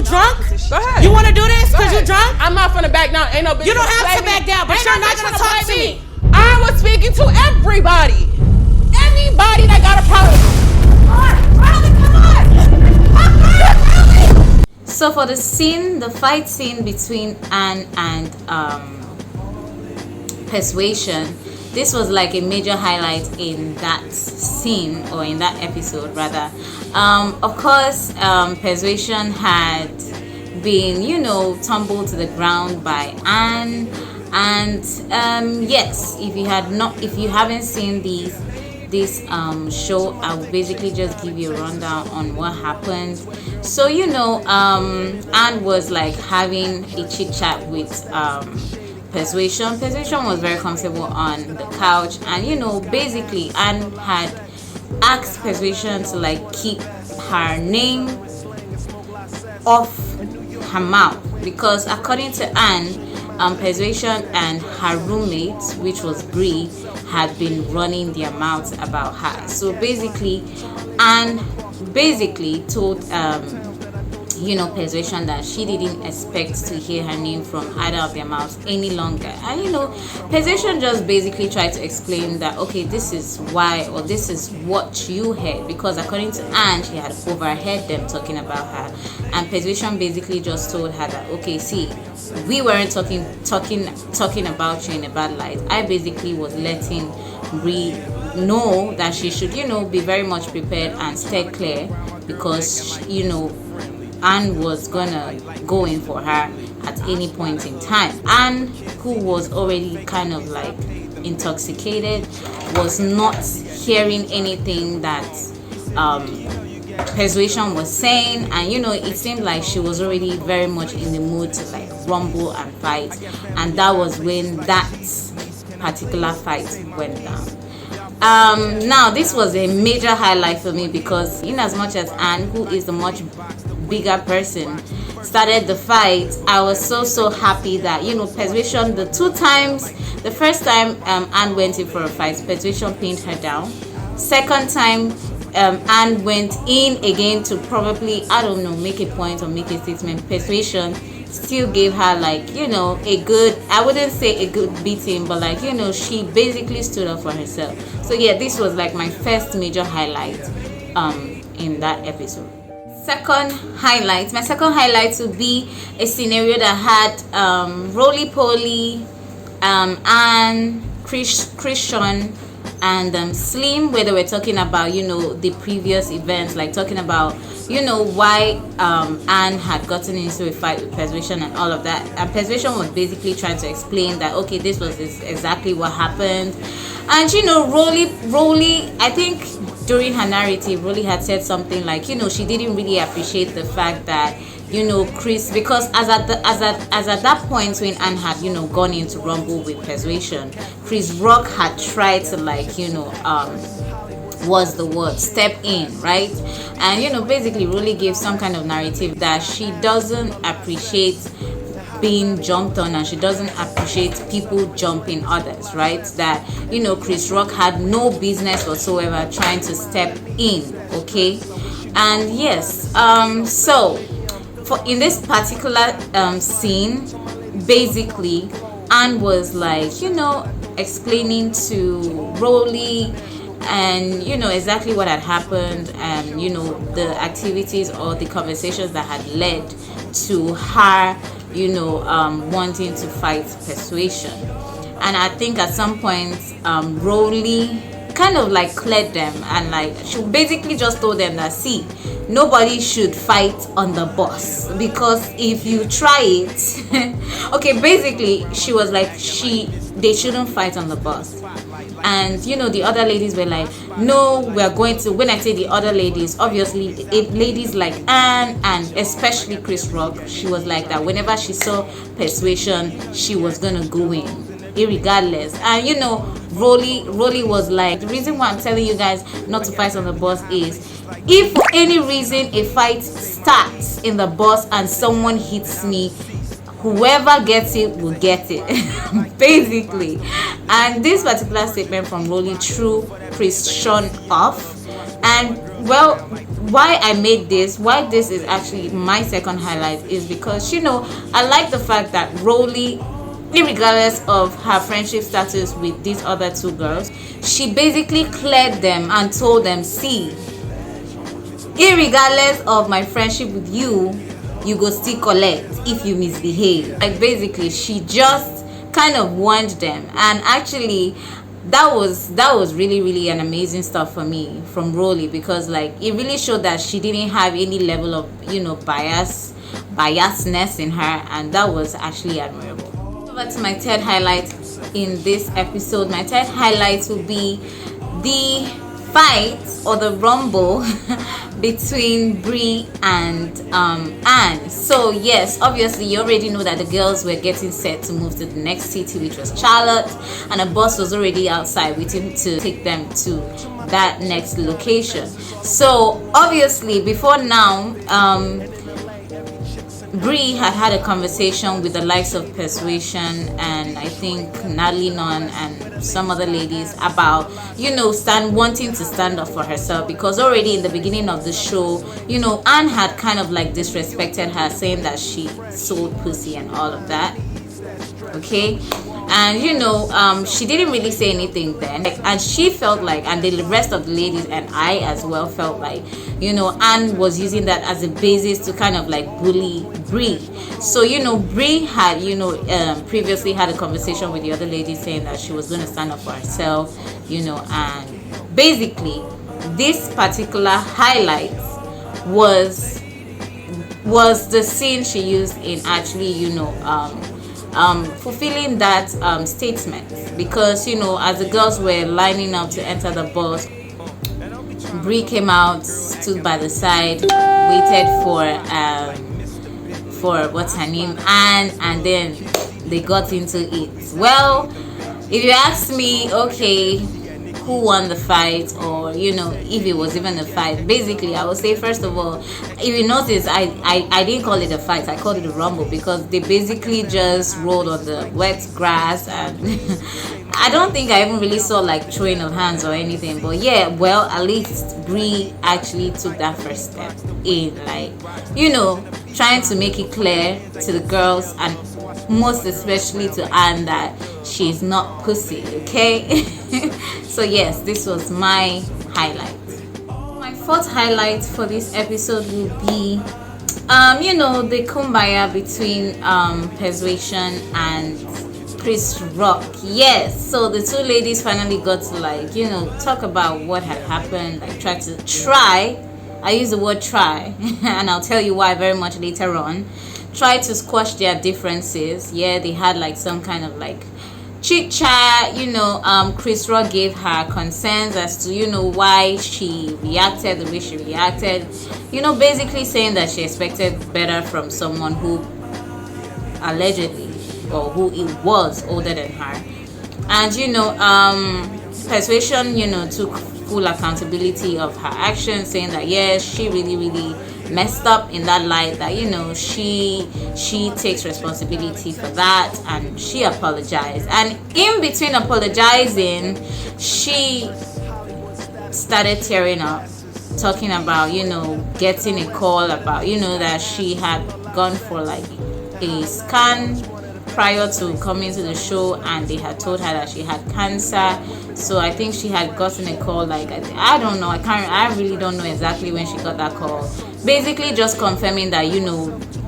you drunk? Go ahead. You want to do this because you drunk? I'm not finna back down. Ain't no business. You don't have to back down, but you're not gonna talk to me. I was speaking to everybody. Anybody that got a problem. So for the scene, the fight scene between Anne and Persuasion, this was like a major highlight in that scene, or in that episode rather. Of course, Persuasion had been, tumbled to the ground by Anne, and yes, if you haven't seen this show, I'll basically just give you a rundown on what happened. So Anne was like having a chit chat with Persuasion. Persuasion was very comfortable on the couch, and basically Anne had asked Persuasion to like keep her name off her mouth, because according to Anne, Persuasion and her roommate, which was Brie, had been running their mouths about her. So basically, Anne told Persuasion that she didn't expect to hear her name from either of their mouths any longer. And Persuasion just basically tried to explain that, okay, this is why, or this is what you heard, because according to Anne, she had overheard them talking about her. And Persuasion basically just told her that, okay, see, we weren't talking about you in a bad light. I basically was letting Brie know that she should, be very much prepared and stay clear, because Anne was gonna go in for her at any point in time. Anne, who was already kind of like intoxicated, was not hearing anything that Persuasion was saying, and it seemed like she was already very much in the mood to like rumble and fight, and that was when that particular fight went down. Now this was a major highlight for me, because in as much as Anne, who is a much bigger person, started the fight, I was so happy that Persuasion, the first time Anne went in for a fight, Persuasion pinned her down. Second time, Anne went in again to probably, I don't know, make a point or make a statement. Persuasion still gave her like, a good, I wouldn't say a good beating, but like, she basically stood up for herself. So yeah, this was like my first major highlight in that episode. My second highlight would be a scenario that had Roly Poly, Anne, Christian, and Slim, where they were talking about the previous events, like talking about why Anne had gotten into a fight with Persuasion and all of that. And Persuasion was basically trying to explain that, okay, this was exactly what happened. And Roly, I think during her narrative, Roly had said something like, she didn't really appreciate the fact that Chris, because as at that point when Anne had gone into rumble with Persuasion, Chris Rock had tried to like what's the word, step in, right? And basically Roly gave some kind of narrative that she doesn't appreciate being jumped on, and she doesn't appreciate people jumping others, right? That Chris Rock had no business whatsoever trying to step in, okay? And yes, so in this particular scene, basically Anne was like explaining to Roly and exactly what had happened, and the activities or the conversations that had led to her wanting to fight Persuasion. And I think at some point Roly kind of like cleared them, and like she basically just told them that, see, nobody should fight on the bus, because if you try it okay, basically she was like they shouldn't fight on the bus. And the other ladies were like, no, we're going to. When I say the other ladies, obviously if ladies like Anne and especially Chris Rock, she was like that whenever she saw Persuasion, she was gonna go in irregardless. And Roly was like, the reason why I'm telling you guys not to fight on the bus is if for any reason a fight starts in the bus and someone hits me, whoever gets it will get it basically. And this particular statement from Roly threw Christian off, and Well, why this is actually my second highlight is because, I like the fact that Rolly, regardless of her friendship status with these other two girls, she basically cleared them and told them, see, irregardless of my friendship with you, you go still collect if you misbehave. Like, basically, she just kind of warned them. And actually, that was really, really an amazing stuff for me from Rolly, because like it really showed that she didn't have any level of biasness in her, and that was actually admirable. Over to my third highlight in this episode. My third highlight will be the fight or the rumble between Brie and Anne. So yes, obviously you already know that the girls were getting set to move to the next city, which was Charlotte, and a bus was already outside waiting to take them to that next location. So obviously before now, Brie had a conversation with the likes of Persuasion and I think Natalie Nunn and some other ladies about, wanting to stand up for herself, because already in the beginning of the show, Anne had kind of like disrespected her, saying that she sold pussy and all of that. Okay, and she didn't really say anything then, and she felt like, and the rest of the ladies and I as well felt like, Anne was using that as a basis to kind of like bully Brie. So Brie had previously had a conversation with the other ladies saying that she was going to stand up for herself, and basically this particular highlight was the scene she used in actually fulfilling that statement, because as the girls were lining up to enter the bus, Brie came out, stood by the side, waited for what's her name, and then they got into it. Well, if you ask me, okay, who won the fight, or if it was even a fight, basically I would say, first of all, if you notice, I didn't call it a fight, I called it a rumble, because they basically just rolled on the wet grass, and I don't think I even really saw like throwing of hands or anything. But yeah, well, at least Brie actually took that first step in, like, trying to make it clear to the girls, and most especially to Anne, that she's not pussy, okay? So yes, this was my highlight. My fourth highlight for this episode will be the kumbaya between Persuasion and Chris Rock. Yes, so the two ladies finally got to talk about what had happened, like I use the word try and I'll tell you why very much later on. Try to squash their differences. Yeah, they had like some kind of like chit chat. Chris Rock gave her concerns as to why she reacted the way she reacted, basically saying that she expected better from someone who allegedly, or who it was, older than her. And Persuasion took full accountability of her actions, saying that yes, she really, really messed up in that light, that she takes responsibility for that, and she apologized. And in between apologizing, she started tearing up, talking about getting a call about that she had gone for like a scan prior to coming to the show, and they had told her that she had cancer. So I think she had gotten a call, like I don't know, I really don't know exactly when she got that call, basically just confirming that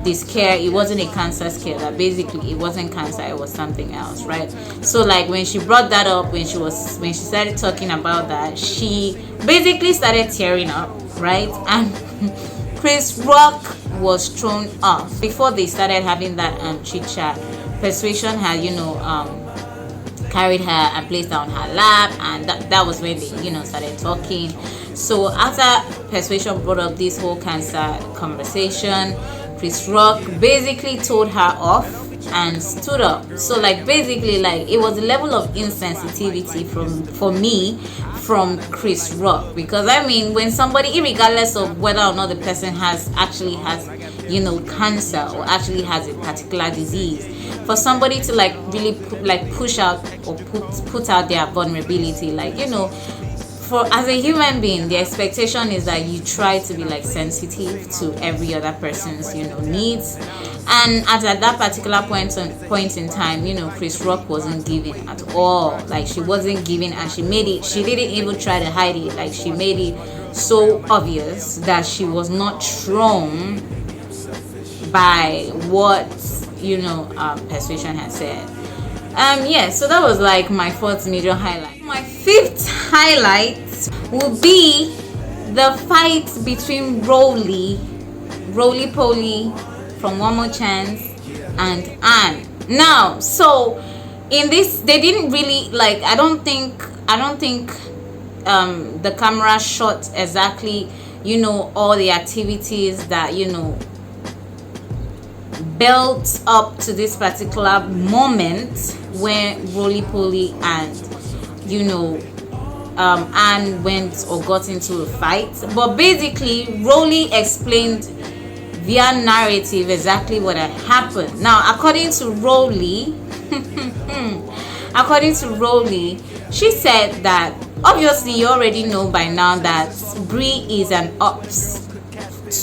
this scare, it wasn't a cancer scare, that basically it wasn't cancer, it was something else, right? So like when she brought that up, when she started talking about that, she basically started tearing up, right? And Chris Rock was thrown off. Before they started having that chit chat, Persuasion had carried her and placed her on her lap, and that was when they started talking. So after Persuasion brought up this whole cancer conversation, Chris Rock basically told her off and stood up. So like basically, like, it was a level of insensitivity for me from Chris Rock, because I mean, when somebody, regardless of whether or not the person actually has cancer or actually has a particular disease, for somebody to like really push out or put out their vulnerability, like for as a human being, the expectation is that you try to be like sensitive to every other person's, needs. And at that particular point in time, Chris Rock wasn't giving at all. Like, she wasn't giving, and she didn't even try to hide it. Like, she made it so obvious that she was not thrown by what Persuasion had said. So that was like my fourth major highlight. My fifth highlight will be the fight between Roly Poly from One More Chance and Anne. Now, so in this, they didn't really like. I don't think the camera shot exactly all the activities that built up to this particular moment where Roly Poly and Anne went or got into a fight. But basically, Roly explained via narrative exactly what had happened. Now, according to Roly, she said that obviously you already know by now that Brie is an ops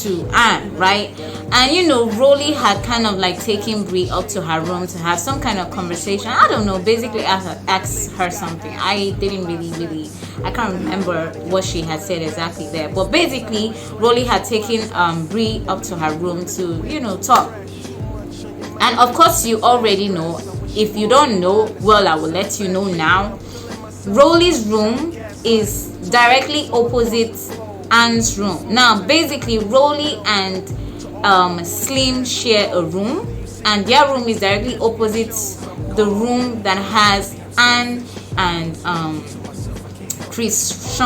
to Anne, right? And Roly had kind of like taken Brie up to her room to have some kind of conversation. I don't know, basically asked her something. I didn't really I can't remember what she had said exactly there, but basically Roly had taken Brie up to her room to talk. And of course, you already know. If you don't know, well, I will let you know now. Roly's room is directly opposite Anne's room. Now, basically, Roly and Slim share a room, and their room is directly opposite the room that has Anne and Chris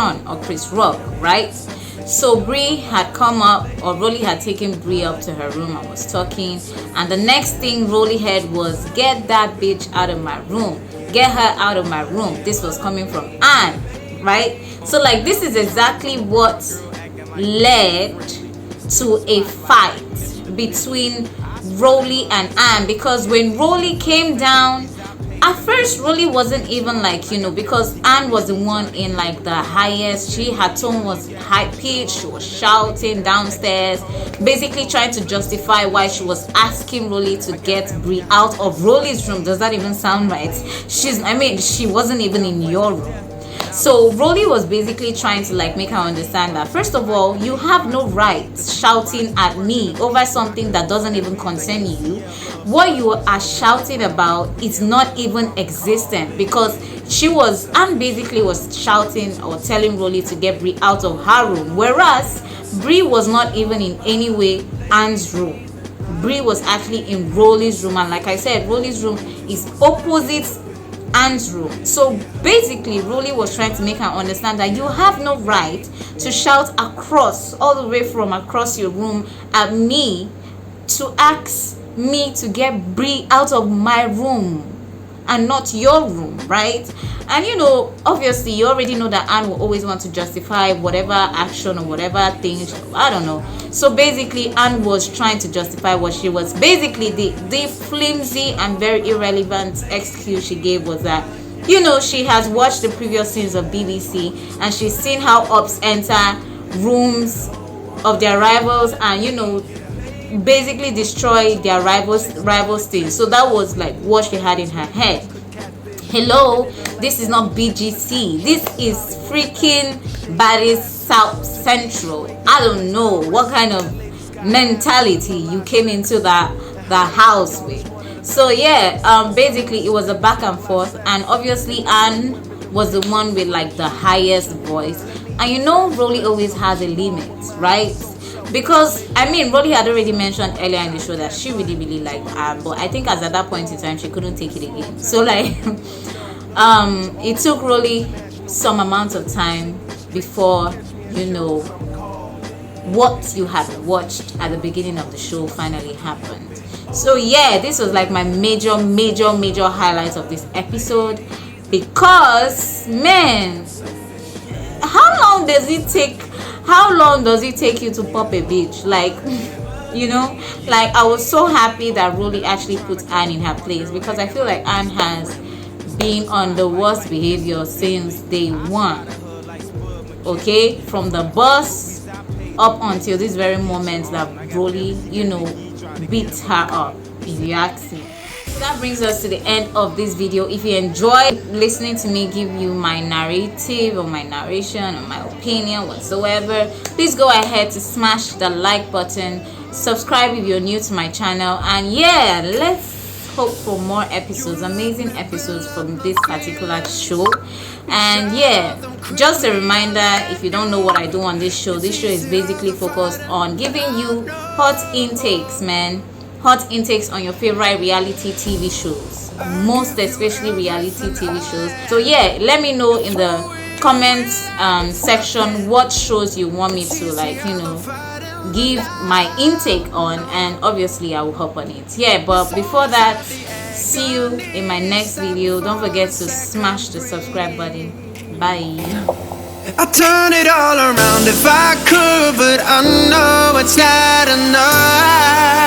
Rock, right? So Brie had come up, or Roly had taken Brie up to her room and was talking, and the next thing Roly heard was, "Get that bitch out of my room. Get her out of my room." This was coming from Anne, right? So like, this is exactly what led to a fight between Roly and Anne, because when Roly came down, at first Roly wasn't even like, because Anne was the one in like the highest. Her tone was high pitched. She was shouting downstairs, basically trying to justify why she was asking Roly to get Brie out of Roly's room. Does that even sound right? She wasn't even in your room. So Roly was basically trying to like make her understand that, first of all, you have no right shouting at me over something that doesn't even concern you. What you are shouting about is not even existent, because Anne basically was shouting or telling Roly to get Brie out of her room, whereas Brie was not even in any way Anne's room. Brie was actually in Roly's room, and like I said, Roly's room is opposite Anne's room. So basically, Roly was trying to make her understand that you have no right to shout all the way from across your room at me to ask me to get Brie out of my room and not your room, right? And obviously you already know that Anne will always want to justify whatever action or whatever thing, I don't know. So basically Anne was trying to justify what she was. Basically the flimsy and very irrelevant excuse she gave was that she has watched the previous scenes of BBC and she's seen how ops enter rooms of their rivals and basically destroy their rivals things. So that was like what she had in her head. Hello, this is not BGC, this is freaking Baddies Central. I don't know what kind of mentality you came into the house with. So yeah, basically it was a back and forth, and obviously Anne was the one with like the highest voice. And Roly always has a limit, right? Because Roly had already mentioned earlier in the show that she really liked Anne, but I think at that point in time she couldn't take it again. So like it took Roly some amount of time before what you had watched at the beginning of the show finally happened. So yeah, this was like my major highlight of this episode, because man, how long does it take you to pop a bitch? Like like I was so happy that Roly actually put Anne in her place, because I feel like Anne has been on the worst behavior since day one. okay, from the bus up until this very moment that Broly, you know, beat her up, if you ask me. So that brings us to the end of this video. If you enjoyed listening to me give you my narrative or my narration or my opinion whatsoever, please go ahead to smash the like button, subscribe if you're new to my channel, and yeah, let's hope for more episodes, amazing episodes from this particular show. And yeah, just a reminder, if you don't know what I do on this show is basically focused on giving you hot intakes, man. Hot intakes on your favorite reality TV shows, most especially reality TV shows. So yeah, let me know in the comments section what shows you want me to, like, you know, give my intake on, and obviously I will hop on it. Yeah, but before that, see you in my next video. Don't forget to smash the subscribe button. Bye. I'd turn it all around if I could, but I know it's not enough.